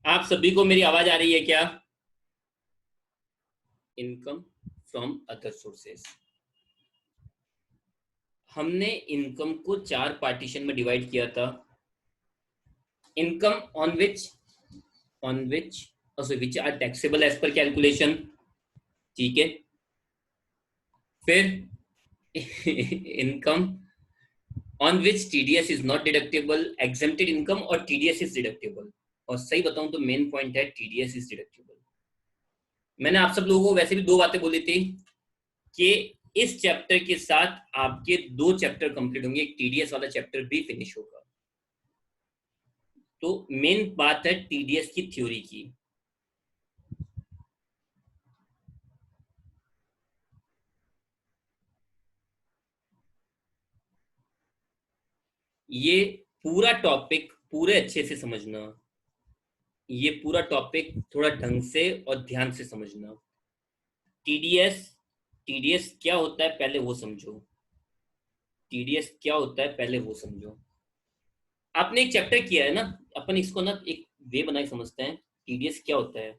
आप सभी को मेरी आवाज आ रही है क्या? Income from other sources. हमने इनकम को 4 पार्टीशन में डिवाइड किया था। Income on which which are taxable as per calculation. ठीक है। फिर income on which TDS is not deductible, exempted income और टीडीएस इज डिडक्टेबल। और सही बताऊं तो मेन पॉइंट है टीडीएस इज डिडक्टेबल। मैंने आप सब लोगों को वैसे भी 2 बातें बोली थी कि इस चैप्टर के साथ आपके 2 चैप्टर कंप्लीट होंगे, एक टीडीएस वाला चैप्टर भी फिनिश होगा। तो मेन बात है टीडीएस की थ्योरी की। ये पूरा टॉपिक पूरे अच्छे से समझना, ये पूरा टॉपिक थोड़ा ढंग से और ध्यान से समझना। टीडीएस टीडीएस क्या होता है पहले वो समझो। टीडीएस क्या होता है पहले वो समझो। आपने एक चैप्टर किया है ना, अपन इसको ना एक वे बनाए समझते हैं। टीडीएस क्या होता है?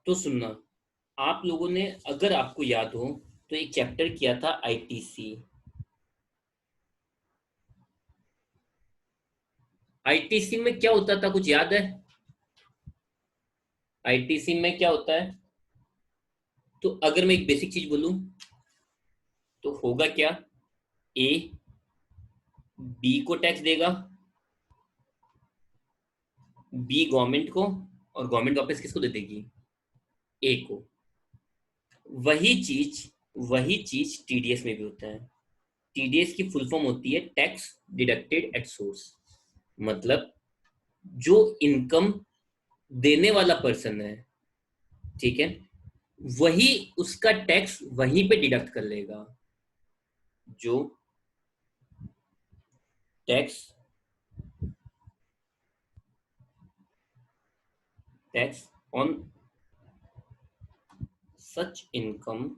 तो सुनना, आप लोगों ने अगर आपको याद हो तो एक चैप्टर किया था आईटीसी। आईटीसी में क्या होता था, कुछ याद है? आईटीसी में क्या होता है? तो अगर मैं एक बेसिक चीज बोलूं तो होगा क्या? ए बी को टैक्स देगा, बी गवर्नमेंट को, और गवर्नमेंट वापस किसको दे देगी? ए को। वही चीज वही चीज टीडीएस में भी होता है। टीडीएस की फुल फॉर्म होती है टैक्स डिडक्टेड एट सोर्स। मतलब जो इनकम देने वाला पर्सन है, ठीक है, वही उसका टैक्स वहीं पे डिडक्ट कर लेगा। जो tax tax on such income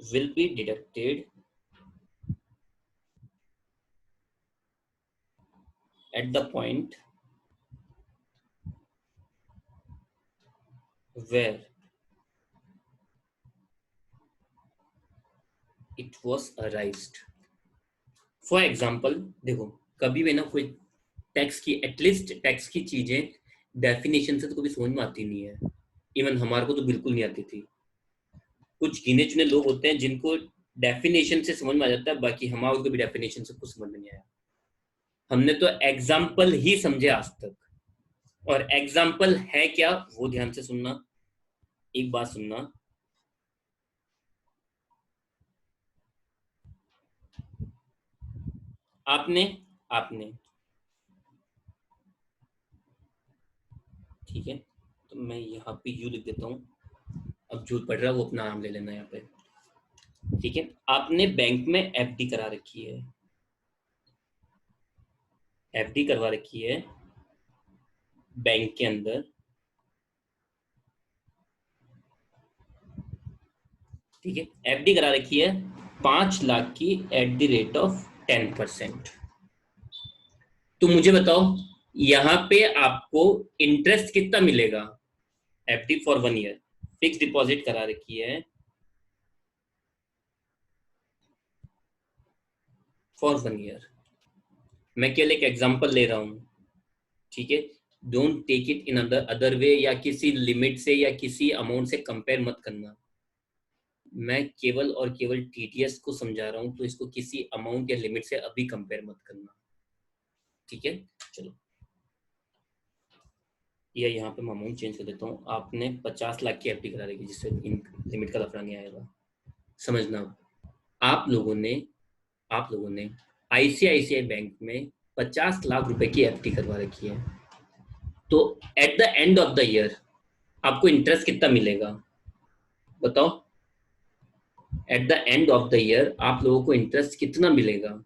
will be deducted at the point where it was arised. For example देखो, कभी भी ना कोई टैक्स की एटलीस्ट टैक्स की चीजें डेफिनेशन से तो कभी समझ में आती नहीं है। इवन हमारे को तो बिल्कुल नहीं आती थी। कुछ गिने चुने लोग होते हैं जिनको डेफिनेशन से समझ में आ जाता है, बाकी हमारे को भी डेफिनेशन से कुछ समझ में नहीं आया। हमने तो एग्जाम्पल ही समझे आज तक। और एग्जाम्पल है क्या वो ध्यान से सुनना। एक बात सुनना, आपने आपने ठीक है, तो मैं यहाँ पे यू लिख देता हूँ। अब जो पढ़ रहा है वो अपना नाम ले लेना यहाँ पे। ठीक है, आपने बैंक में एफडी करा रखी है। एफडी करवा रखी है बैंक के अंदर। ठीक है, एफडी करा रखी है 5 लाख की एट द रेट ऑफ 10%। तो मुझे बताओ यहाँ पे आपको इंटरेस्ट कितना मिलेगा? FD for 1 year, fix deposit करा रखी है फॉर 1 ईयर। मैं केवल एक एग्जांपल ले रहा हूँ। ठीक है, don't take it in other way, या किसी लिमिट से या किसी अमाउंट से कंपेयर मत करना। मैं केवल और केवल टीटीएस को समझा रहा हूं, तो इसको किसी अमाउंट या लिमिट से अभी कंपेयर मत करना। ठीक है, चलो ये यहाँ पे मैं अमाउंट चेंज कर देता हूँ। आपने 50 लाख की एफडी करा रखी, जिससे इन लिमिट का लफड़ा नहीं आएगा। समझना, आप लोगों ने आईसीआईसीआई बैंक में 50 लाख रुपए की एफडी करवा रखी है। तो at the end of the year आपको इंटरेस्ट कितना मिलेगा बताओ? At the end of the year आप लोगों को इंटरेस्ट कितना मिलेगा?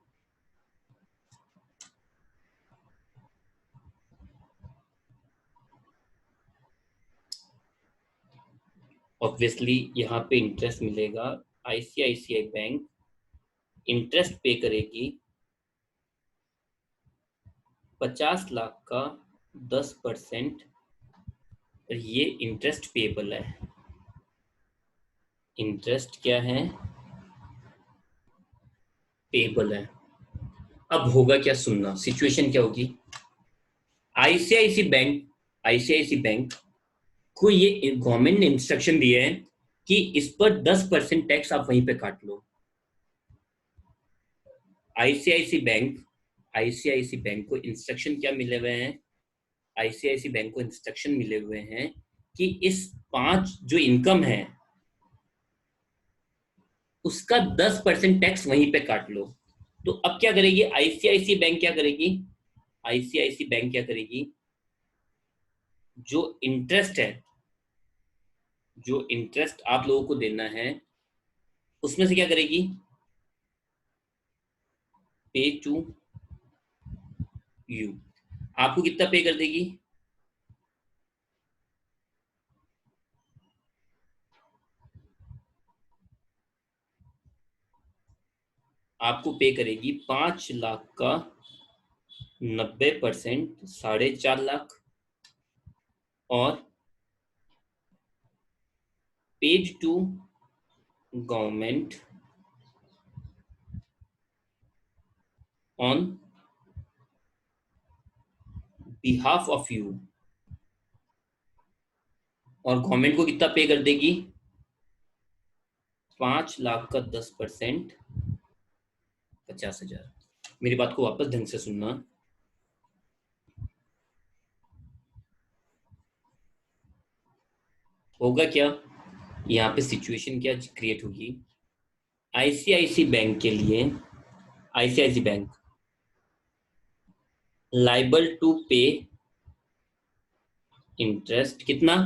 ऑब्वियसली यहाँ पे इंटरेस्ट मिलेगा। आईसीआईसीआई बैंक इंटरेस्ट पे करेगी 50 लाख का 10%। ये इंटरेस्ट पेबल है। इंटरेस्ट क्या है? पेबल है। अब होगा क्या, सुनना, सिचुएशन क्या होगी। आईसीआईसी बैंक को ये गवर्नमेंट ने इंस्ट्रक्शन दिए हैं कि इस पर 10% टैक्स आप वहीं पे काट लो। आईसीआईसी बैंक को इंस्ट्रक्शन क्या मिले हुए हैं? आईसीआईसी बैंक को इंस्ट्रक्शन मिले हुए हैं कि इस 5 जो इनकम है उसका 10% टैक्स वहीं पे काट लो। तो अब क्या करेगी आईसीआईसी बैंक? क्या करेगी आईसीआईसी बैंक? क्या करेगी, जो इंटरेस्ट है, जो इंटरेस्ट आप लोगों को देना है उसमें से क्या करेगी, पे टू यू। आपको कितना पे कर देगी? आपको पे करेगी 5 लाख का 90%, 4.5 लाख। और paid to government on behalf of you. और गवर्नमेंट को कितना पे कर देगी? 5 लाख का 10%, 50,000। मेरी बात को वापस ढंग से सुनना। होगा क्या, यहाँ पे सिचुएशन क्या क्रिएट होगी। आईसीआईसी बैंक के लिए, आईसीआईसी बैंक लाइबल टू पे इंटरेस्ट कितना,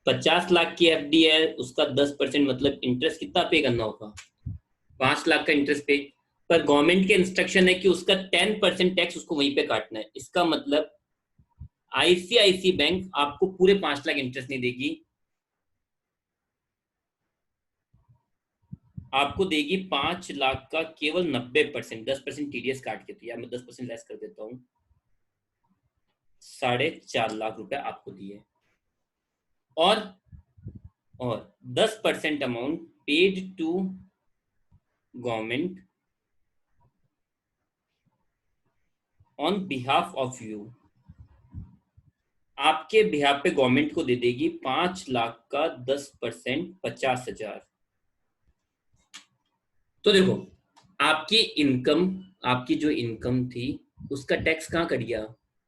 50 लाख की एफडी है, उसका 10% मतलब इंटरेस्ट कितना पे करना होगा, 5 लाख का इंटरेस्ट पे। पर गवर्नमेंट के इंस्ट्रक्शन है कि उसका 10% टैक्स उसको वहीं पे काटना है। इसका मतलब आईसीआईसी बैंक आपको पूरे 5 लाख इंटरेस्ट नहीं देगी, आपको देगी 5 लाख का केवल 90%, 10% टीडीएस काट के। तो यार मैं 10% लेस कर देता हूँ, 4.5 लाख रुपए आपको दिए। और 10% amount paid to government on behalf of you. आपके बिहाफ पे गवर्नमेंट को दे देगी 5 लाख का 10%, 50,000। तो देखो, आपकी इनकम, आपकी जो इनकम थी उसका टैक्स कहाँ कट गया,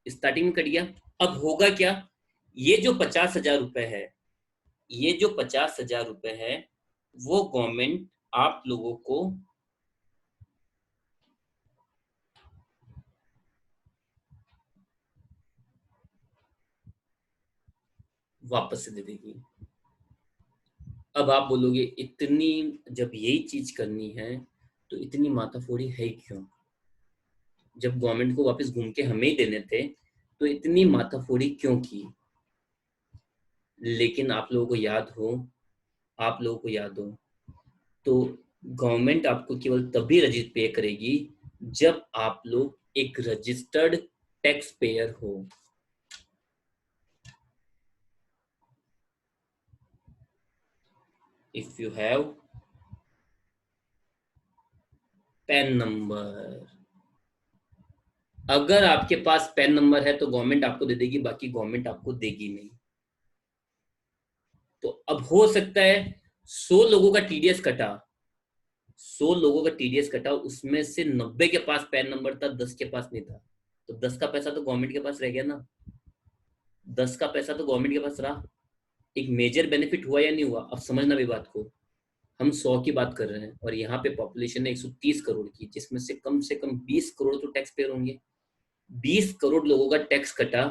स्टार्टिंग में कट गया। अब होगा क्या, ये जो 50,000 रुपए है, ये जो 50,000 रुपए है वो गवर्नमेंट आप लोगों को वापस से दे देगी। अब आप बोलोगे इतनी, जब यही चीज करनी है तो इतनी माथाफोड़ी है क्यों? जब गवर्नमेंट को वापस घूम के हमें ही देने थे तो इतनी माथाफोड़ी क्यों की? लेकिन आप लोगों को याद हो, आप लोगों को याद हो तो गवर्नमेंट आपको केवल तभी रजिस्टर पे करेगी जब आप लोग एक रजिस्टर्ड टैक्स पेयर हो। If you have pan number, अगर आपके पास पैन नंबर है तो गवर्नमेंट आपको दे देगी, बाकी गवर्नमेंट आपको देगी नहीं। तो अब हो सकता है 100 लोगों का टीडीएस कटा, 100 लोगों का टीडीएस कटा, उसमें से 90 के पास पैन नंबर था, 10 के पास नहीं था। तो 10 का पैसा तो गवर्नमेंट के पास रह गया ना, 10 का पैसा तो गवर्नमेंट के पास रहा। एक मेजर बेनिफिट हुआ या नहीं हुआ? अब समझना भी बात को। हम 100 की बात कर रहे हैं और यहाँ पे पॉपुलेशन है 130 करोड़ की, जिसमें से कम 20 करोड़ तो टैक्स पेयर होंगे। 20 करोड़ लोगों का टैक्स कटा,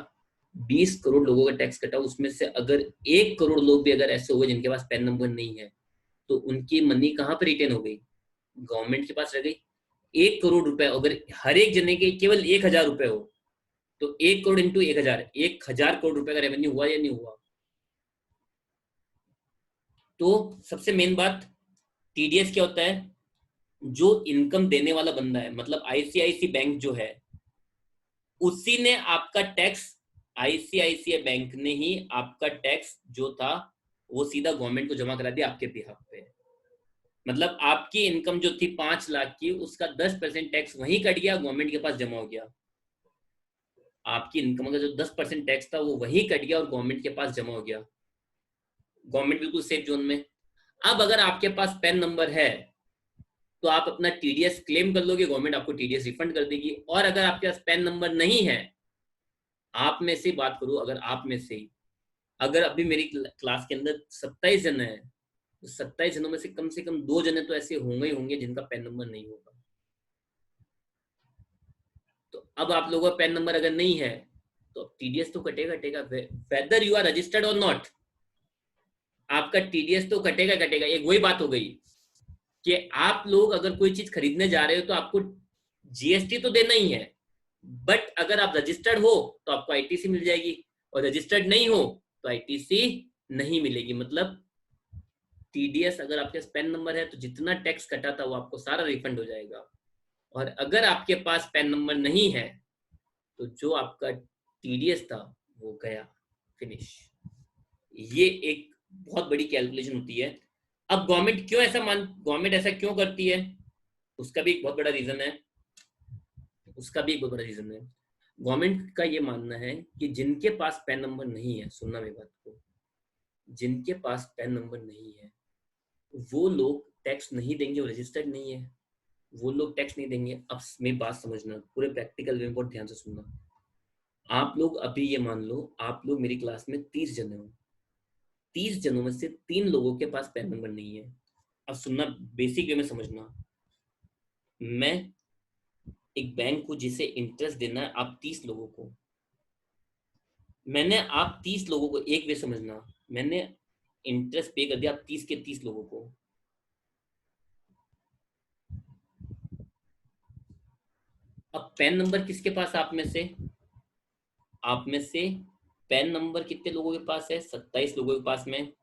20 करोड़ लोगों का टैक्स कटा, उसमें से अगर 1 करोड़ लोग भी अगर ऐसे हो गए जिनके पास पैन नंबर नहीं है तो उनकी मनी कहाँ पर रिटेन हो गई? गवर्नमेंट के पास रह गई। 1 करोड़ रुपए अगर हर एक जने के केवल 1,000 रुपए हो तो 1 करोड़ इंटू 1,000, 1,000 करोड़ रुपए का रेवेन्यू हुआ या नहीं हुआ? तो सबसे मेन बात, टीडीएस क्या होता है? जो इनकम देने वाला बंदा है, मतलब आईसीआईसी बैंक जो है, उसी ने आपका टैक्स, आईसीआईसीआई बैंक ने ही आपका टैक्स जो था वो सीधा गवर्नमेंट को जमा करा दिया आपके बिहाफ पे। मतलब आपकी इनकम जो थी 5 लाख की, उसका 10% टैक्स वहीं कट गया, गवर्नमेंट के पास जमा हो गया। आपकी इनकम का जो 10% टैक्स था वो वहीं कट गया और गवर्नमेंट के पास जमा हो गया। गवर्नमेंट बिल्कुल सेफ जोन में। अब अगर आपके पास पैन नंबर है तो आप अपना टीडीएस क्लेम कर लोगे, गवर्नमेंट आपको टीडीएस रिफंड कर देगी। और अगर आपके पास पैन नंबर नहीं है, आप में से बात करूं, अगर आप में से, अगर अभी मेरी क्लास के अंदर 27 जन है, तो 27 जनों में से कम 2 जने तो ऐसे होंगे ही होंगे जिनका पैन नंबर नहीं होगा। तो अब आप लोगों का पैन नंबर अगर नहीं है तो टीडीएस तो कटेगा कटेगा, वेदर यू आर रजिस्टर्ड और नॉट, आपका टीडीएस तो कटेगा कटेगा। एक वही बात हो गई कि आप लोग अगर कोई चीज खरीदने जा रहे हो तो आपको जीएसटी तो देना ही है, बट अगर आप रजिस्टर्ड हो तो आपको आईटीसी मिल जाएगी, और रजिस्टर्ड नहीं हो तो आईटीसी नहीं मिलेगी। मतलब टीडीएस, अगर आपके पास पैन नंबर है तो जितना टैक्स कटा था वो आपको सारा रिफंड हो जाएगा, और अगर आपके पास पैन नंबर नहीं है तो जो आपका टीडीएस था वो गया, फिनिश। ये एक बहुत बड़ी कैलकुलेशन होती है। अब गवर्नमेंट ऐसा क्यों करती है, उसका भी एक बहुत बड़ा रीजन है। गवर्नमेंट का ये मानना है कि जिनके पास पैन नंबर नहीं है, सुनना मेरी बात को, जिनके पास पैन नंबर नहीं है वो लोग टैक्स नहीं देंगे, वो रजिस्टर्ड नहीं है, वो लोग टैक्स नहीं देंगे। अब मेरी बात समझना, पूरे प्रैक्टिकल में बहुत ध्यान से सुनना। आप लोग अभी ये मान लो, आप लोग मेरी क्लास में 30 जने हो, 30 जनों में से 3 लोगों के पास पैन नंबर नहीं है। अब सुनना, बेसिक वे में समझना। मैं एक बैंक हूं जिसे इंटरेस्ट देना है आप 30 लोगों को, मैंने आप 30 लोगों को, एक वे समझना, मैंने इंटरेस्ट पे कर दिया आप 30 के 30 लोगों को। अब पैन नंबर किसके पास, आप में से पैन नंबर कितने लोगों के पास है? 27 लोगों के पास में।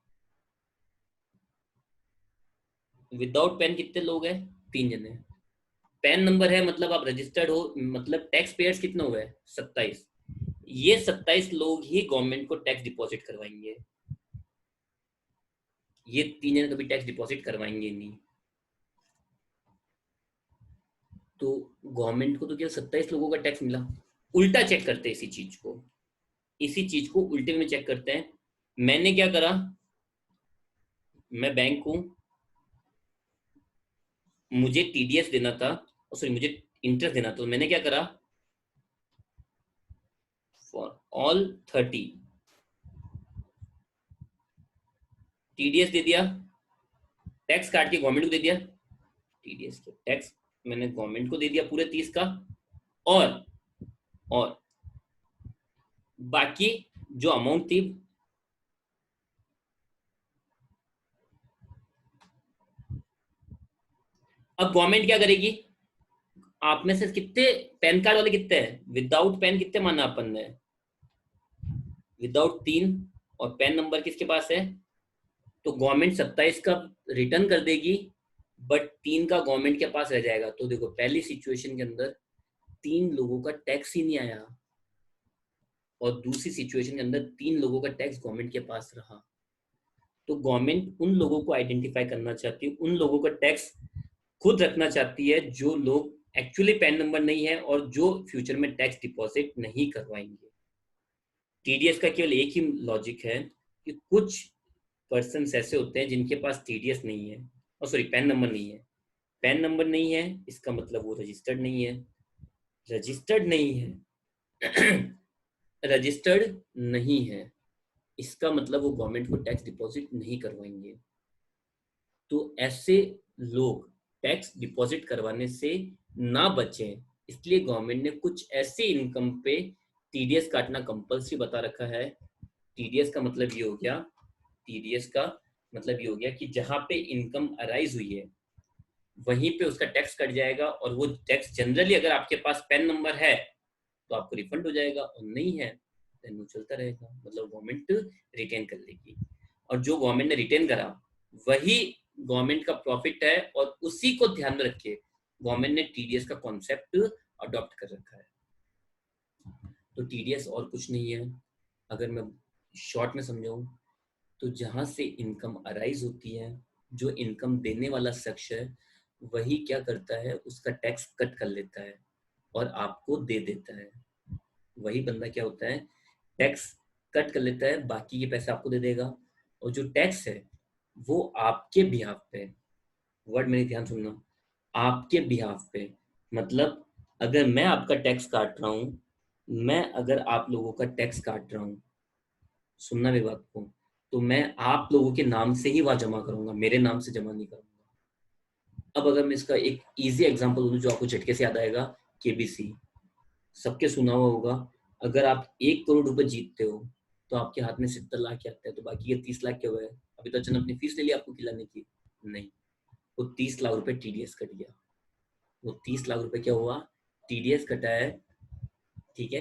विदाउट पैन कितने लोग हैं? 3 जने। पैन नंबर है मतलब आप रजिस्टर्ड हो, मतलब टैक्स पेयर्स कितने हुए? 27। ये 27 लोग ही गवर्नमेंट को टैक्स डिपॉजिट करवाएंगे, ये 3 जने कभी टैक्स डिपॉजिट करवाएंगे नहीं। तो गवर्नमेंट को तो केवल 27 लोगों का टैक्स मिला। उल्टा चेक करते हैं इसी चीज को उल्टे में चेक करते हैं। मैंने क्या करा, मैं बैंक हूं, मुझे टीडीएस देना था, सॉरी मुझे इंटरेस्ट देना था, तो मैंने क्या करा, फॉर ऑल 30 टीडीएस दे दिया, टैक्स काट के गवर्नमेंट को दे दिया, टीडीएस के टैक्स मैंने गवर्नमेंट को दे दिया पूरे 30 का, और बाकी जो अमाउंट थी, अब गवर्नमेंट क्या करेगी, आप में से कितने पैन कार्ड वाले कितने हैं? विदाउट पैन कितने माना अपन ने? विदाउट 3, और पैन नंबर किसके पास है? तो गवर्नमेंट 27 का रिटर्न कर देगी, बट 3 का गवर्नमेंट के पास रह जाएगा। तो देखो, पहली सिचुएशन के अंदर 3 लोगों का टैक्स ही नहीं आया, और दूसरी सिचुएशन के अंदर 3 लोगों का टैक्स गवर्नमेंट के पास रहा। तो गवर्नमेंट उन लोगों को आइडेंटिफाई करना चाहती है, उन लोगों का टैक्स खुद रखना चाहती है जो लोग एक्चुअली पैन नंबर नहीं है और जो फ्यूचर में टैक्स डिपॉजिट नहीं करवाएंगे। टीडीएस का केवल एक ही लॉजिक है कि कुछ पर्सन ऐसे होते हैं जिनके पास टीडीएस नहीं है, और सॉरी पैन नंबर नहीं है। पैन नंबर नहीं है इसका मतलब वो रजिस्टर्ड नहीं है, रजिस्टर्ड नहीं है रजिस्टर्ड नहीं है इसका मतलब वो गवर्नमेंट को टैक्स डिपॉजिट नहीं करवाएंगे। तो ऐसे लोग टैक्स डिपॉजिट करवाने से ना बचें, इसलिए गवर्नमेंट ने कुछ ऐसे इनकम पे टीडीएस काटना कंपल्सरी बता रखा है। टीडीएस का मतलब ये हो गया, टीडीएस का मतलब ये हो गया कि जहां पे इनकम अराइज हुई है वहीं पे उसका टैक्स कट जाएगा, और वो टैक्स जनरली अगर आपके पास पैन नंबर है तो आपको रिफंड हो जाएगा, और नहीं है तो चलता रहेगा, मतलब गवर्नमेंट रिटेन कर लेगी। और जो गवर्नमेंट ने रिटेन करा वही गवर्नमेंट का प्रॉफिट है और उसी को ध्यान में रखे गवर्नमेंट ने टीडीएस का कॉन्सेप्ट अडॉप्ट कर रखा है। तो टीडीएस और कुछ नहीं है, अगर मैं शॉर्ट में समझाऊं तो जहां से इनकम अराइज होती है, जो इनकम देने वाला शख्स है वही क्या करता है, उसका टैक्स कट कर लेता है और आपको दे देता है। वही बंदा क्या होता है, टैक्स कट कर लेता है, बाकी ये पैसा आपको दे देगा। और जो टैक्स है वो आपके बिहाफ पे, वर्ड मेरी ध्यान सुनना, आपके बिहाफ पे, मतलब अगर मैं आपका टैक्स काट रहा हूँ, मैं अगर आप लोगों का टैक्स काट रहा हूँ, सुनना मेरी बात को, तो मैं आप लोगों के नाम से ही वहां जमा करूंगा, मेरे नाम से जमा नहीं करूंगा। अब अगर मैं इसका एक इजी एग्जांपल दूं जो आपको झटके से याद आएगा, केबीसी, सबके सुना हुआ होगा। अगर आप 1 करोड़ रुपए जीतते हो तो आपके हाथ में 70 लाख ही आता है, तो बाकी के 30 लाख क्या हुआ है? अभी तो अचानक अपनी फीस ले ली आपको खिलाने की, नहीं, वो 30 लाख रुपए टीडीएस कट गया। वो 30 लाख रुपए क्या हुआ, टीडीएस कटा है। ठीक है,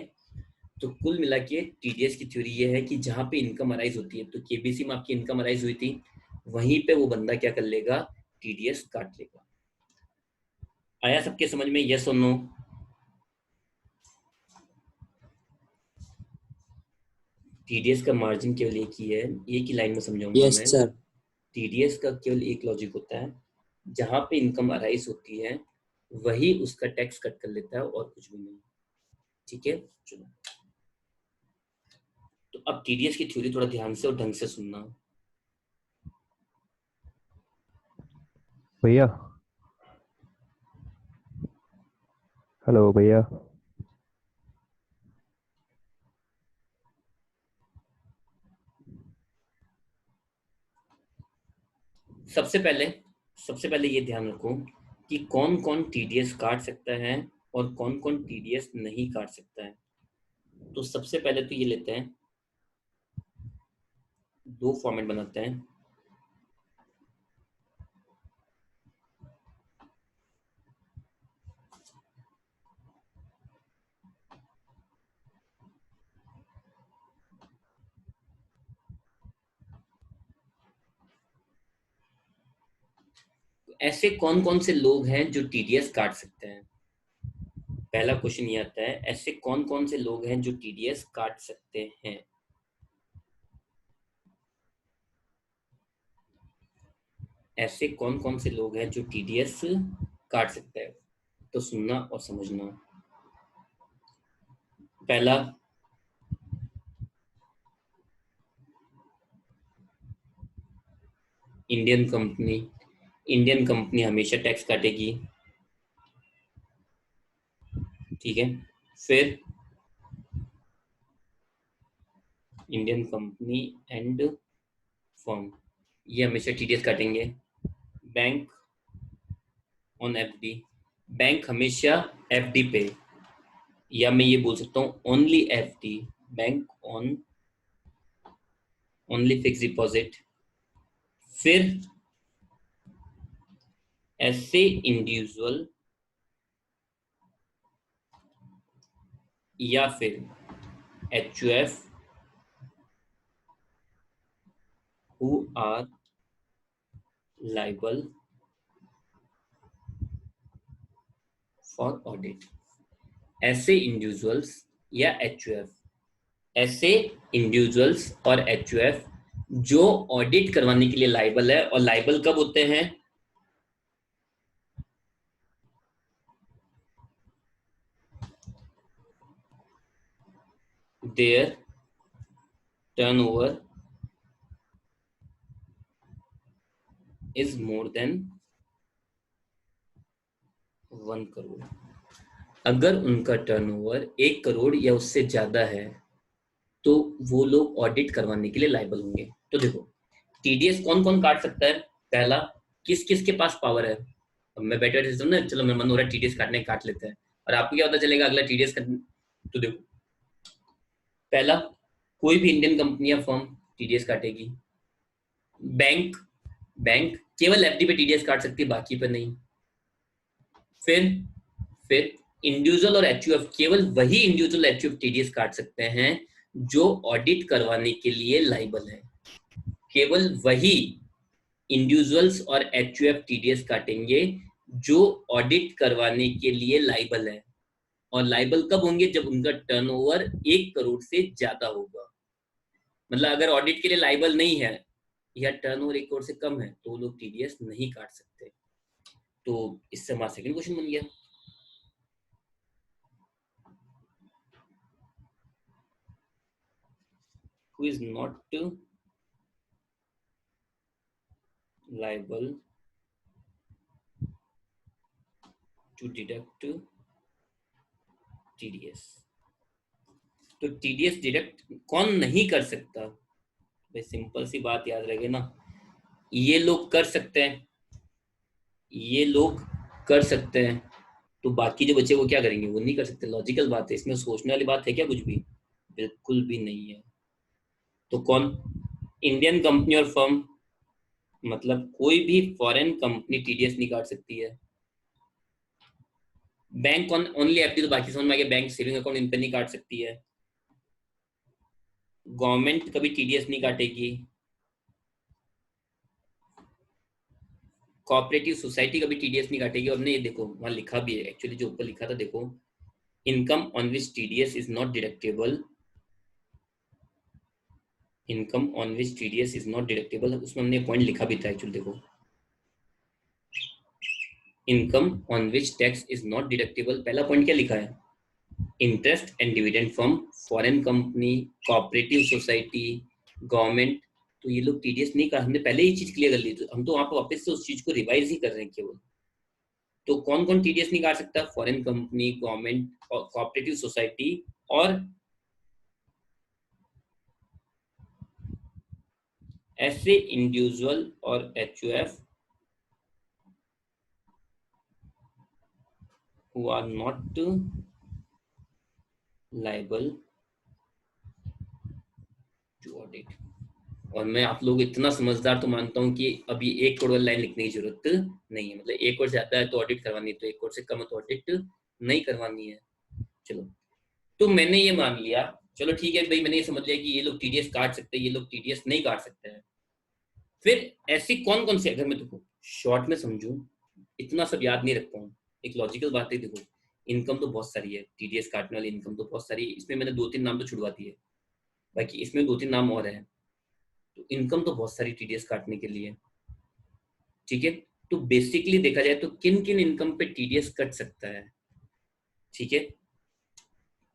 तो कुल मिला के टीडीएस की थ्योरी ये है कि जहां पे इनकम अराइज होती है, तो केबीसी में आपकी इनकम अराइज हुई थी, वहीं पे वो बंदा क्या कर लेगा, टीडीएस काट लेगा। आया सबके समझ में, यस और नो? टीडीएस का मार्जिन केवल एक ही है, एक ही लाइन में समझाऊंगा यस मैं। सर। टीडीएस का केवल एक लॉजिक होता है, जहां पे इनकम अराइज होती है वही उसका टैक्स कट कर लेता है और कुछ भी नहीं। ठीक है, चलो, तो अब टीडीएस की थ्योरी थोड़ा ध्यान से और ढंग से सुनना। भैया, हेलो भैया। सबसे पहले ये ध्यान रखो कि कौन कौन टीडीएस काट सकता है और कौन कौन टीडीएस नहीं काट सकता है। तो सबसे पहले तो ये लेते हैं, दो फॉर्मेट बनाते हैं। ऐसे कौन कौन से लोग हैं जो टीडीएस काट सकते हैं? पहला क्वेश्चन ये आता है, ऐसे कौन कौन से लोग हैं जो टीडीएस काट सकते हैं? ऐसे कौन कौन से लोग हैं जो टीडीएस काट सकते हैं? तो सुनना और समझना। पहला, इंडियन कंपनी। इंडियन कंपनी हमेशा टैक्स काटेगी। ठीक है, फिर इंडियन कंपनी एंड फर्म, ये हमेशा टीडीएस काटेंगे। बैंक ऑन एफडी, बैंक हमेशा एफडी पे, या मैं ये बोल सकता हूँ only FD, bank on only fix deposit. फिर ऐसे इंडिविजुअल या फिर HUF who are liable for audit। ऐसे इंडिविजुअल्स या एचयूएफ, ऐसे इंडिविजुअल्स और एचयूएफ जो ऑडिट करवाने के लिए लाइबल है, और लाइबल कब होते हैं? There turnover is more than 1 crore. अगर उनका टर्नओवर 1 करोड़ या उससे ज्यादा है तो वो लोग ऑडिट करवाने के लिए लाइबल होंगे। तो देखो, टीडीएस कौन कौन काट सकता है? पहला, किस किस के पास पावर है? अब मैं बैठे बैठे ना, चलो मैं मन हो रहा है टीडीएस काटने, काट लेते हैं, और आपको क्या पता चलेगा अगला टीडीएस का? तो देखो, पहला, कोई भी इंडियन कंपनी या फर्म टीडीएस काटेगी। बैंक, बैंक केवल एफडी पे टीडीएस काट सकती है, बाकी पे नहीं। फिर इंडिविजुअल और एचयूएफ, केवल वही इंडिविजुअल एचयूएफ टीडीएस काट सकते हैं जो ऑडिट करवाने के लिए लाइबल है, केवल वही इंडिविजुअल्स और एचयूएफ टीडीएस काटेंगे जो ऑडिट करवाने के लिए लाइबल है, और लाइबल कब होंगे, जब उनका टर्नओवर 1 करोड़ से ज्यादा होगा। मतलब अगर ऑडिट के लिए लाइबल नहीं है या टर्नओवर 1 करोड़ से कम है तो वो लोग टीडीएस नहीं काट सकते। तो इससे हमारा सेकंड क्वेश्चन बन गया। who is not liable to deduct TDS। तो TDS डिडक्ट कौन नहीं कर सकता? भाई सिंपल सी बात याद रखे ना, ये लोग कर सकते हैं, ये लोग कर सकते हैं, तो बाकी जो बच्चे वो क्या करेंगे? वो नहीं कर सकते। लॉजिकल बात है, इसमें सोचने वाली बात है क्या कुछ भी? बिल्कुल भी नहीं है। तो कौन? इंडियन कंपनी और फर्म, मतलब कोई भी फॉरेन कंपनी टीडीएस नहीं काट सकती है। बैंक ओनली एफडी, तो बाकी समझ में आ गया, बैंक सेविंग अकाउंट इन पे नहीं काट सकती है। गवर्नमेंट कभी टीडीएस नहीं काटेगी। कोऑपरेटिव सोसाइटी कभी टीडीएस नहीं काटेगी। और ये देखो वहां लिखा भी है, एक्चुअली जो ऊपर लिखा था देखो, income on which TDS is not deductible, income on which TDS is not deductible, उसमें हमने पॉइंट लिखा भी था एक्चुअली। देखो, income on which tax is not deductible, पहला पॉइंट क्या लिखा है? Interest and dividend from foreign company, cooperative society, government. तो ये लोग टीडीएस नहीं कर, हमने पहले ही चीज क्लियर कर ली, तो हम तो वहां पर वापस से उस चीज को रिवाइज ही कर रहे हैं केवल। तो कौन कौन टीडीएस नहीं काट सकता? फॉरेन कंपनी, गवर्नमेंट और कोऑपरेटिव सोसाइटी, और ऐसे इंडिविजुअल और HUF who are not liable to audit। और मैं आप लोग इतना समझदार तो मानता हूं कि अभी 1 करोड़ वाली लाइन लिखने की जरूरत नहीं है। मतलब 1 करोड़ से ज्यादा है तो ऑडिट करवानी है, तो 1 करोड़ से कम है तो ऑडिट नहीं करवानी है। चलो, तो मैंने ये मान लिया, चलो ठीक है भाई, मैंने ये समझ लिया कि ये लोग टीडीएस काट सकते हैं, ये लोग टीडीएस नहीं काट सकते हैं। फिर ऐसी कौन कौन सी, अगर मैं देखो शॉर्ट में समझू, इतना सब याद नहीं रख पाऊँ, एक लॉजिकल बात है। देखो इनकम तो बहुत सारी है, टीडीएस काटने वाली इनकम तो बहुत सारी है, इसमें मैंने 2-3 नाम तो छुड़वा दिए, बाकी इसमें 2-3 नाम और है। तो इनकम तो बहुत सारी टीडीएस काटने के लिए, ठीक है। तो बेसिकली देखा जाए तो किन किन इनकम पे टीडीएस कट सकता है, ठीक है।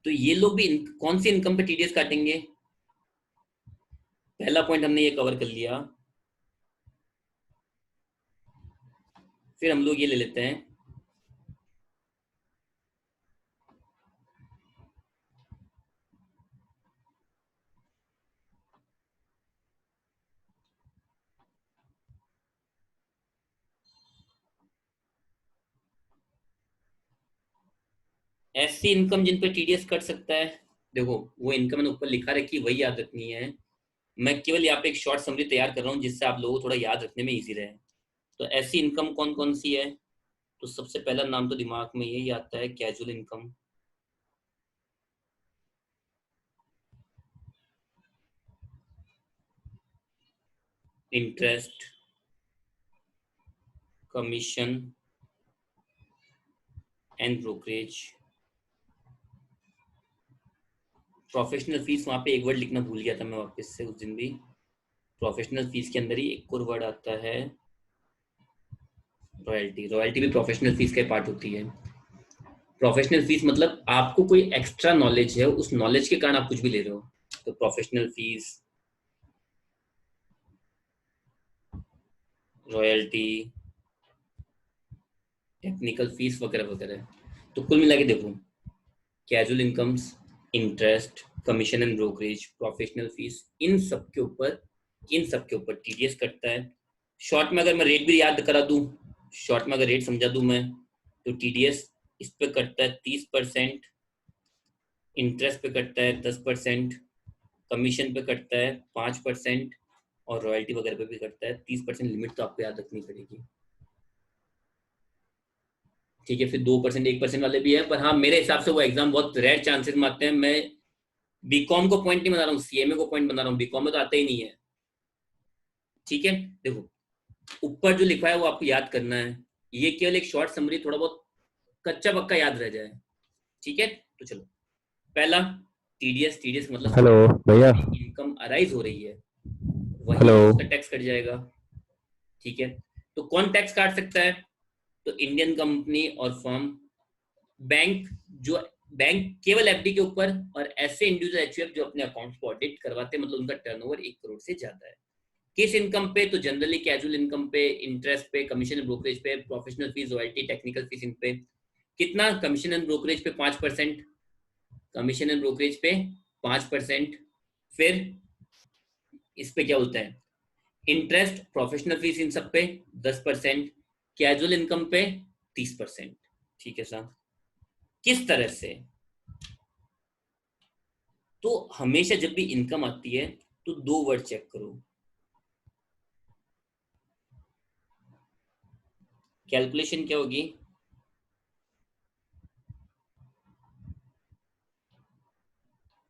तो ये लोग भी कौन सी इनकम पे टीडीएस काटेंगे? पहला पॉइंट हमने ये कवर कर लिया। फिर हम लोग ये ले लेते हैं, ऐसी इनकम जिन पे टीडीएस कट सकता है। देखो वो इनकम मैंने ऊपर लिखा रखी, वही याद रखनी है। मैं केवल यहाँ पे एक शॉर्ट समरी तैयार कर रहा हूँ जिससे आप लोगों को थोड़ा याद रखने में इजी रहे। तो ऐसी इनकम कौन कौन सी है? तो सबसे पहला नाम तो दिमाग में यही आता है, casual income. Interest, commission and brokerage. Professional fees, वहां पे एक वर्ड लिखना भूल गया था मैं वापस से उस दिन भी। प्रोफेशनल फीस के अंदर ही एक और वर्ड आता है, रॉयल्टी। रॉयल्टी भी प्रोफेशनल फीस का पार्ट होती है। प्रोफेशनल फीस मतलब आपको कोई एक्स्ट्रा नॉलेज है, उस नॉलेज के कारण आप कुछ भी ले रहे हो, तो professional fees, royalty, technical fees वगैरह वगैरह। तो कुल मिला के देखो, casual incomes, interest, commission and brokerage, professional fees, इन सब के ऊपर टीडीएस कटता है। शॉर्ट में अगर मैं रेट भी याद करा दूं, शॉर्ट में अगर रेट समझा दूं मैं, तो टीडीएस इस पे कटता है 30%, इंटरेस्ट पे कटता है 10%, कमीशन पे कटता है 5%, और रॉयल्टी वगैरह पे भी कटता है 30%। लिमिट तो आपको याद रखनी पड़ेगी, ठीक है। फिर 2%, 1% वाले भी है, पर हाँ मेरे हिसाब से वो एग्जाम बहुत रेयर चांसेस में आते हैं। मैं बीकॉम को पॉइंट नहीं बना रहा हूँ, सीएमए को पॉइंट बना रहा हूँ, बीकॉम में तो आता ही नहीं है, ठीक है। देखो ऊपर जो लिखा है वो आपको याद करना है, ये केवल एक शॉर्ट समरी, थोड़ा बहुत कच्चा पक्का याद रह जाए, ठीक है। तो चलो, पहला टीडीएस, टीडीएस मतलब जो हेलो भैया। इनकम अराइज हो रही है वहीं हेलो। से उसका टैक्स कट जाएगा, ठीक है। तो कौन टैक्स काट सकता है? तो इंडियन कंपनी और फर्म, बैंक, जो बैंक केवल एफडी के ऊपर, और ऐसे इंडिविजुअल एचयूएफ जो अपने अकाउंट्स को ऑडिट करवाते हैं, मतलब उनका टर्नओवर 1 करोड़ से ज्यादा है। किस इनकम पे? तो जनरली कैजुअल इनकम पे, इंटरेस्ट पे, कमीशन एंड ब्रोकरेज पे, professional fees, royalty, technical fees, इन पे। कितना? कमीशन एंड ब्रोकरेज पे 5%, कमीशन एंड ब्रोकरेज पे 5%। फिर इस पे क्या होता है? इंटरेस्ट, प्रोफेशनल फीस, इन सब पे 10%, कैजुअल इनकम पे 30%, ठीक है साहब। किस तरह से? तो हमेशा जब भी इनकम आती है तो दो वर्ड चेक करो। कैलकुलेशन क्या होगी?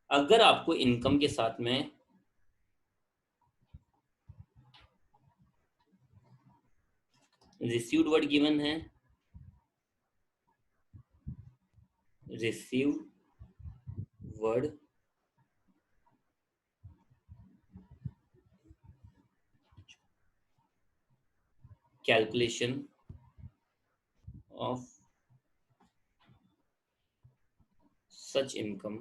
अगर आपको इनकम के साथ में रिसीव्ड वर्ड गिवन है, received word calculation of such income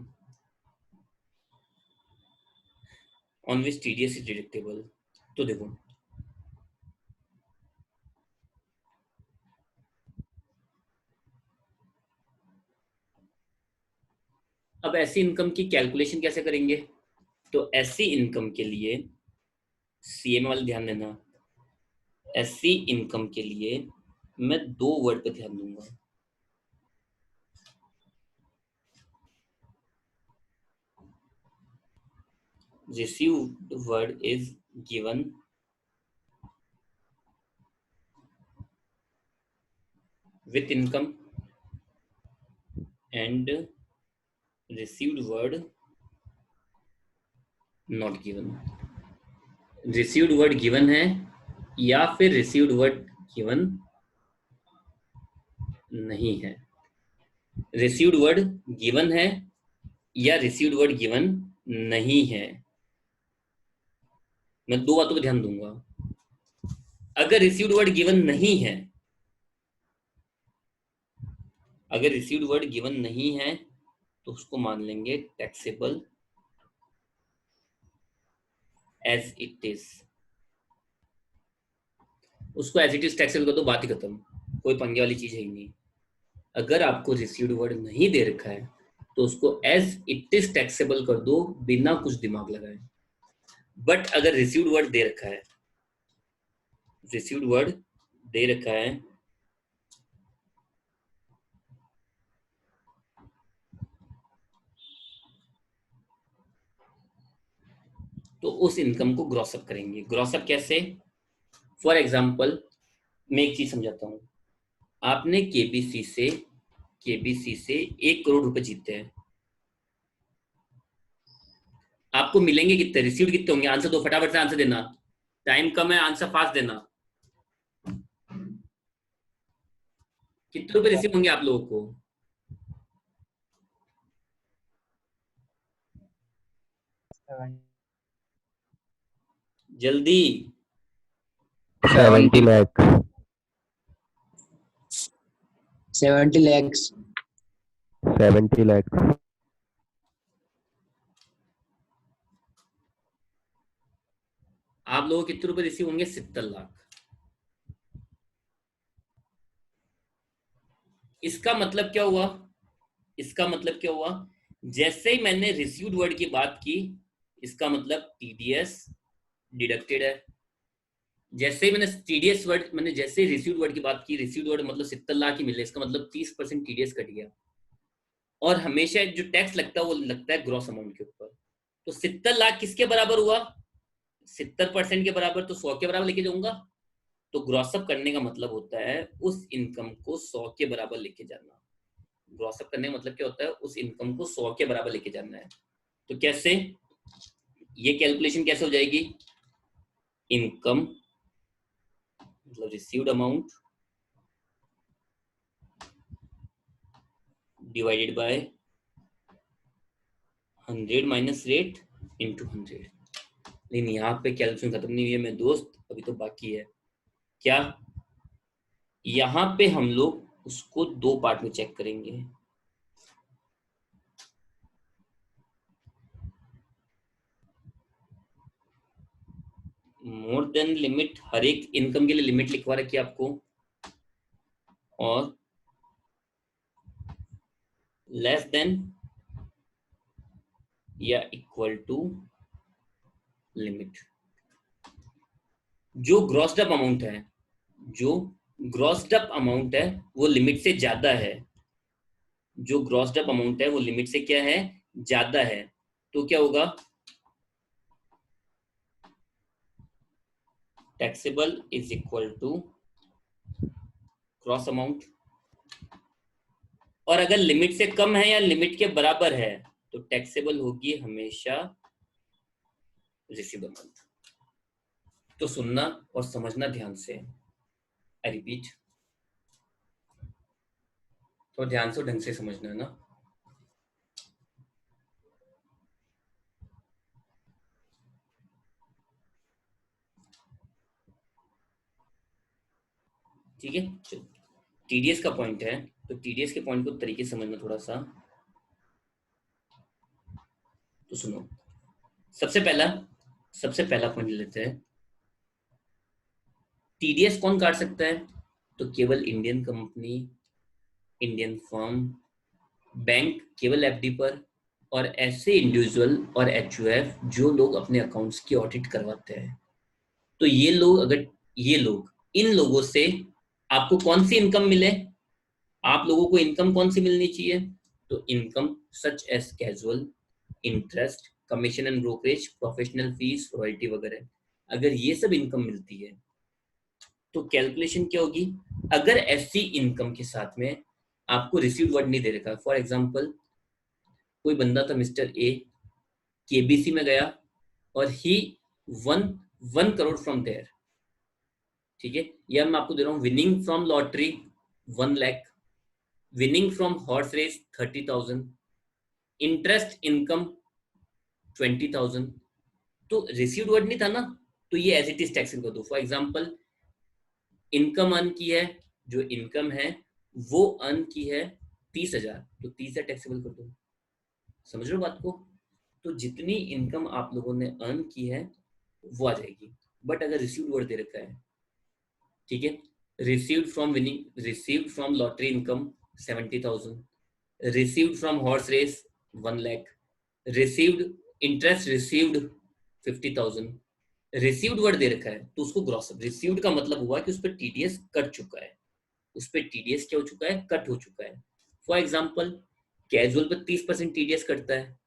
on which TDS is deductible. तो देखो, अब ऐसी इनकम की कैलकुलेशन कैसे करेंगे? तो ऐसी इनकम के लिए सीएम वाले ध्यान देना, ऐसी इनकम के लिए मैं दो वर्ड पे ध्यान दूंगा। received word is given with income and received word not given। received word given है या फिर received word given नहीं है। received word given है या received word given नहीं है, मैं दो बातों पर ध्यान दूंगा। अगर received word given नहीं है, अगर received word given नहीं है तो उसको मान लेंगे टैक्सेबल एज इट इज। उसको एज इट इज टैक्सेबल कर दो, बात ही खत्म, कोई पंगे वाली चीज है ही नहीं। अगर आपको रिसीव्ड वर्ड नहीं दे रखा है तो उसको एज इट इज टैक्सेबल कर दो, बिना कुछ दिमाग लगाए। बट अगर रिसीव्ड वर्ड दे रखा है, रिसीव्ड वर्ड दे रखा है तो उस इनकम को ग्रॉसअप करेंगे। ग्रॉसअप कैसे? फॉर एग्जाम्पल, मैं एक चीज समझाता हूँ। आपने केबीसी से 1 करोड़ रुपए जीते हैं, आपको मिलेंगे कितने? रिसीव्ड कितने होंगे? आंसर दो, फटाफट से आंसर देना, टाइम कम है, आंसर फास्ट देना। कितने रुपए रिसीव होंगे आप लोगों को? जल्दी। 70 लाख। 70 lakhs। 70 लाख। आप लोगों को कितने रुपए रिसीव होंगे? 70 लाख। इसका मतलब क्या हुआ? इसका मतलब क्या हुआ? जैसे ही मैंने रिसीव्ड वर्ड की बात की, इसका मतलब टीडीएस डिडक्टेड है। जैसे ही मैंने टीडीएस वर्ड, मैंने जैसे ही रिसीव्ड वर्ड की बात की, रिसीव्ड वर्ड मतलब 70 लाख ही मिले, इसका मतलब 30% टीडीएस कट गया। और हमेशा जो टैक्स लगता है वो लगता है ग्रॉस अमाउंट के ऊपर। तो 70 लाख किसके बराबर हुआ? 70% के बराबर, तो 100 के बराबर लेके जाऊंगा। तो ग्रॉसअप करने का मतलब होता है उस इनकम को 100 के बराबर लेके जाना। ग्रॉसअप करने का मतलब क्या होता है? उस इनकम को 100 के बराबर लेके जाना है। तो कैसे? ये कैलकुलेशन कैसे हो जाएगी? इनकम मतलब received amount divided by 100 minus rate into 100। लेकिन यहाँ पे कैलकुलेशन खत्म नहीं हुई है मेरे दोस्त, अभी तो बाकी है। क्या? यहाँ पे हम लोग उसको दो पार्ट में चेक करेंगे। मोर देन लिमिट, हर एक इनकम के लिए लिमिट लिखवा रखी है आपको, और लेस देन या इक्वल टू लिमिट। जो ग्रॉस्ड अप अमाउंट है, जो ग्रॉस्ड अप अमाउंट है वो लिमिट से ज्यादा है, जो ग्रॉस्ड अप अमाउंट है वो लिमिट से क्या है, ज्यादा है, तो क्या होगा, taxable is equal to gross amount. और अगर लिमिट से कम है या लिमिट के बराबर है तो टैक्सेबल होगी हमेशा रिसीव अमाउंट। तो सुनना और समझना ध्यान से, आई रिपीट, तो ध्यान से ढंग से समझना ना। ठीक है, चलो टीडीएस का पॉइंट है, तो टीडीएस के पॉइंट को तरीके से समझना थोड़ा सा। तो सुनो, सबसे पहला पॉइंट लेते हैं। टीडीएस कौन काट सकता है? तो केवल Indian company, Indian firm, bank केवल एफडी पर, और ऐसे इंडिविजुअल और एचयूएफ जो लोग अपने अकाउंट्स की ऑडिट करवाते हैं। तो ये लोग, अगर ये लोग, इन लोगों से आपको कौन सी इनकम मिले, आप लोगों को इनकम कौन सी मिलनी चाहिए? तो income such as casual interest, commission and brokerage, professional fees, royalty वगैरह। अगर ये सब इनकम मिलती है तो कैलकुलेशन क्या होगी? अगर ऐसी इनकम के साथ में आपको रिसीव्ड वर्ड नहीं दे रखा, फॉर एग्जांपल कोई बंदा था मिस्टर ए, केबीसी में गया और he won 1 crore from there, ठीक है, या मैं आपको दे रहा हूँ winning from lottery 1 lakh, winning from horse race 30,000, interest income 20,000। तो रिसीव्ड वर्ड नहीं था ना, तो ये एज इट इज टैक्स कर दो। फॉर एग्जांपल इनकम अर्न की है, जो इनकम है वो अर्न की है 30,000, तो 30,000 टैक्सेबल कर दो। समझ रहे हो बात को? तो जितनी इनकम आप लोगों ने अर्न की है वो आ जाएगी। बट अगर रिसीव्ड वर्ड दे रखा है, ठीक है, received from winning, received from lottery income 70,000, received from horse race 1 lakh, received interest received 50,000, received word दे रखा है तो उसको ग्रॉस अप। रिसीव्ड का मतलब हुआ कि उस पर टीडीएस कट चुका है, उस पर टीडीएस क्या हो चुका है, कट हो चुका है। फॉर एग्जाम्पल कैजुअल पर 30% टीडीएस कटता है,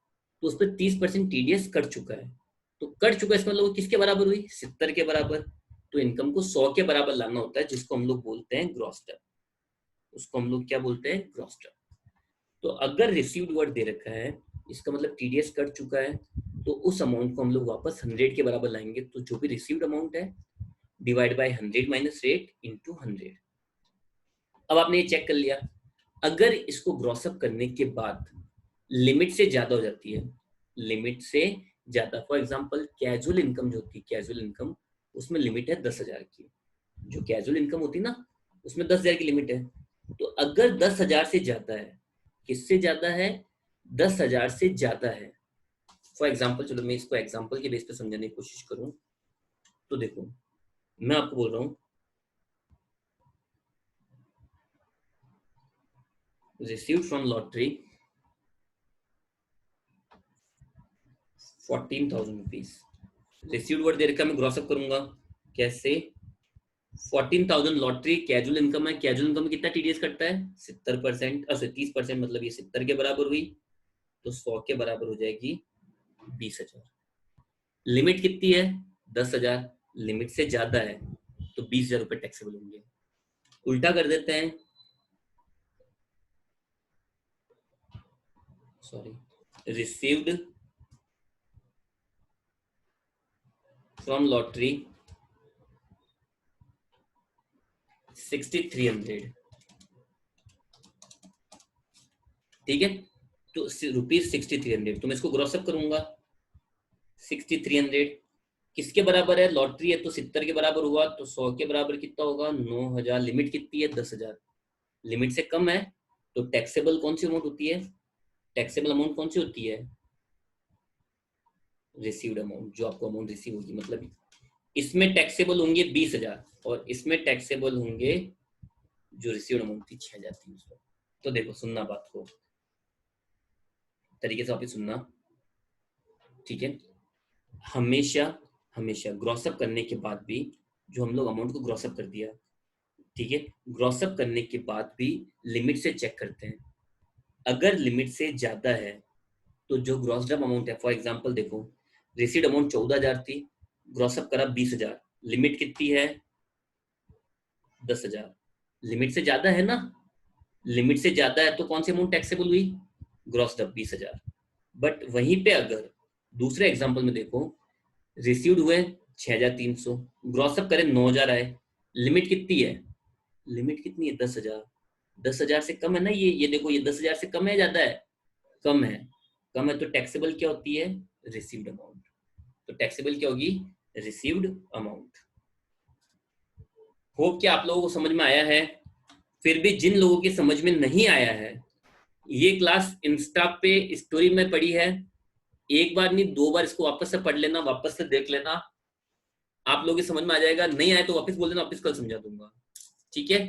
तो उस पर 30% टीडीएस कट चुका है। तो कट चुका है इसका मतलब किसके बराबर हुई? 70 के बराबर। तो इनकम को 100 के बराबर लाना होता है, जिसको हम लोग बोलते हैं ग्रॉस अप। उसको हम लोग क्या बोलते हैं? Gross up. तो अगर रिसीव्ड वर्ड दे रखा है, इसका मतलब टीडीएस कट चुका है, तो उस अमाउंट को हम लोग वापस 100 के बराबर लाएंगे। तो जो भी रिसीव्ड अमाउंट है divide by 100 minus rate into 100। अब आपने ये चेक कर लिया, अगर इसको ग्रॉस अप करने के बाद लिमिट से ज्यादा हो जाती है, लिमिट से ज्यादा, फॉर एग्जांपल कैजुअल इनकम जो होती है, कैजुअल इनकम उसमें लिमिट है 10,000 की, जो कैजुअल इनकम होती है ना उसमें 10,000 की लिमिट है। तो अगर 10,000 से ज्यादा है, किससे ज्यादा है? 10,000 से ज्यादा है। फॉर एग्जाम्पल, चलो मैं इसको एग्जाम्पल के बेस पे समझाने की कोशिश करूं। तो देखो मैं आपको बोल रहा हूं received from lottery 14,000 rupees, received word दे रखा, मैं ग्रॉस अप करूंगा कैसे? 14,000 लॉटरी कैजुअल इनकम है, कैजुअल इनकम में कितना टीडीएस कटता है? 70%, 30%, मतलब ये 70 के बराबर हुई, तो 100 के बराबर हो जाएगी 20,000। लिमिट कितनी है? 10,000, लिमिट से ज्यादा है तो 20,000 रुपए टैक्सेबल होंगे। उल्टा कर देते हैं, सॉरी, रिसीव्ड फ्रॉम लॉटरी 6300, ठीक है। तो ₹6300, तो मैं इसको ग्रॉस अप करूंगा। 6300 किसके बराबर है? लॉटरी है तो 70 के बराबर हुआ, तो 100 के बराबर कितना होगा? 9000। लिमिट कितनी है? 10,000। लिमिट से कम है तो टैक्सेबल कौन सी अमाउंट होती है? टैक्सेबल अमाउंट कौन सी होती है? रिसीव्ड अमाउंट, जो आपको अमाउंट रिसीव होगी। मतलब इसमें टैक्सेबल होंगे 20,000 और इसमें टैक्सेबल होंगे जो रिसीव्ड अमाउंट थी 6,300। तो देखो, सुनना बात को तरीके से वापिस सुनना, ठीक है। हमेशा हमेशा ग्रॉसअप करने के बाद भी, जो हम लोग अमाउंट को ग्रॉसअप कर दिया, ठीक है, ग्रॉसअप करने के बाद भी लिमिट से चेक करते हैं। अगर लिमिट से ज्यादा है तो जो ग्रॉस्ड अप अमाउंट है, फॉर एग्जांपल देखो, रिसीव्ड अमाउंट 14,000 थी, ग्रॉसअप करा 20,000, लिमिट कितनी है? 10,000। लिमिट से ज्यादा है ना, लिमिट से ज्यादा है तो कौन सी अमाउंट टैक्सेबल हुई? ग्रॉस्ड अप 20,000। बट वहीं पे अगर दूसरे एग्जांपल में देखो, रिसीव्ड हुए 6,300, ग्रॉसअप करें 9,000 आए, लिमिट कितनी है? लिमिट कितनी है? 10,000। 10,000 से कम है ना ये देखो, ये 10,000 से कम है, ज्यादा है? कम है। कम है तो टैक्सेबल क्या होती है? Received amount. तो टैक्सेबल क्या होगी? Received amount. होप कि आप लोगों को समझ में आया है। फिर भी जिन लोगों की समझ में नहीं आया है, ये क्लास इंस्टा पे स्टोरी में पड़ी है, एक बार नहीं 2 बार इसको वापस से पढ़ लेना, वापस से देख लेना, आप लोगों की समझ में आ जाएगा। नहीं आए तो वापस बोल देना, वापस कल समझा दूंगा, ठीक है।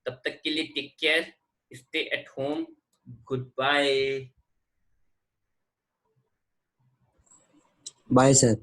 तब तक के लिए take care, stay at home, good bye. Bye sir.